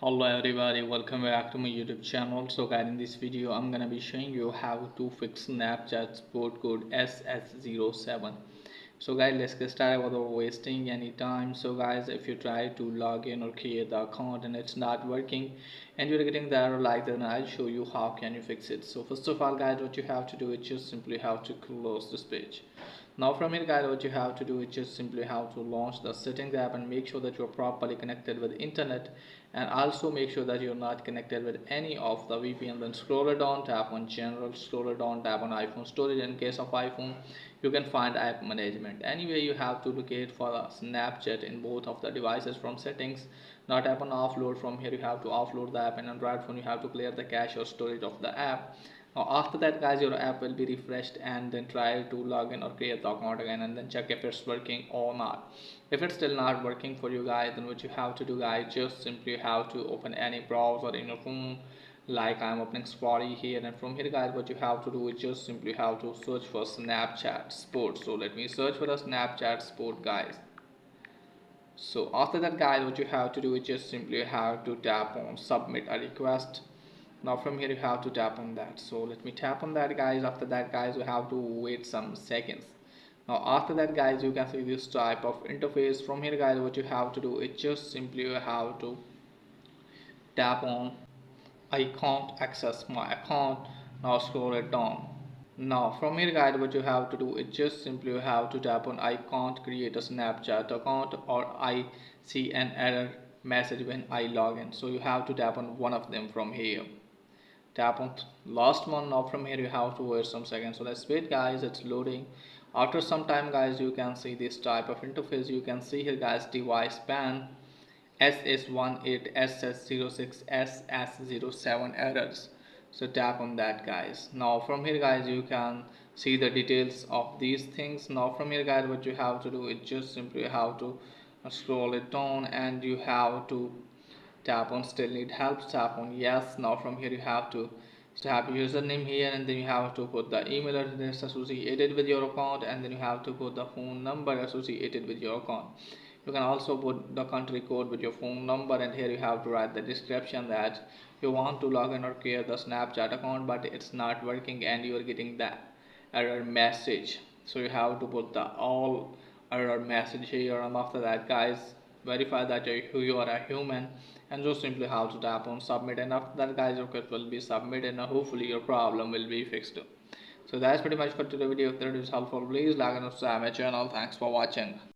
Hello everybody, welcome back to my YouTube channel. So guys, in this video I'm gonna be showing you how to fix Snapchat support code SS07. So guys, let's get started without wasting any time. So guys, if you try to log in or create the account and it's not working and you're getting the error like that, then I'll show you how can you fix it. So first of all guys, what you have to do is just simply have to close this page. Now from here guys, what you have to do is just simply have to launch the settings app and make sure that you're properly connected with internet, and also make sure that you're not connected with any of the VPN. Then scroll it down, tap on general, scroll it down, tap on iPhone storage. In case of iPhone, you can find app management. Anyway, you have to locate for Snapchat in both of the devices from settings. Now tap on offload. From here you have to offload the app, and on Android phone you have to clear the cache or storage of the app. Now after that guys, your app will be refreshed, and then try to log in or create the account again, and then check if it's working or not. If it's still not working for you guys, then what you have to do guys, just simply have to open any browser in your phone. Like I'm opening Safari here, and from here guys, what you have to do is just simply have to search for Snapchat Sport. So let me search for the Snapchat Sport guys. So after that guys, what you have to do is just simply have to tap on submit a request. Now from here you have to tap on that. So let me tap on that guys. After that guys, you have to wait some seconds. Now after that guys, you can see this type of interface. From here guys, what you have to do is just simply you have to tap on I can't access my account. Now scroll it down. Now from here guys, what you have to do is just simply you have to tap on I can't create a Snapchat account, or I see an error message when I log in. So you have to tap on one of them from here. Tap on last one. Now from here you have to wait some seconds. So let's wait guys, it's loading. After some time guys, you can see this type of interface. You can see here guys, device ban SS18, SS06, SS07 errors. So tap on that guys. Now from here guys, you can see the details of these things. Now from here guys, what you have to do is just simply have to scroll it down, and you have to tap on still need help, tap on yes. Now from here you have to tap username here, and then you have to put the email address associated with your account, and then you have to put the phone number associated with your account. You can also put the country code with your phone number, and here you have to write the description that you want to log in or create the Snapchat account, but it's not working and you are getting the error message. So you have to put the all error message here, and after that guys, verify that you are a human, and just simply have to tap on submit, and after that guys, your request will be submitted, and hopefully your problem will be fixed. So that's pretty much for today's video. If that is helpful, please like and subscribe my channel. Thanks for watching.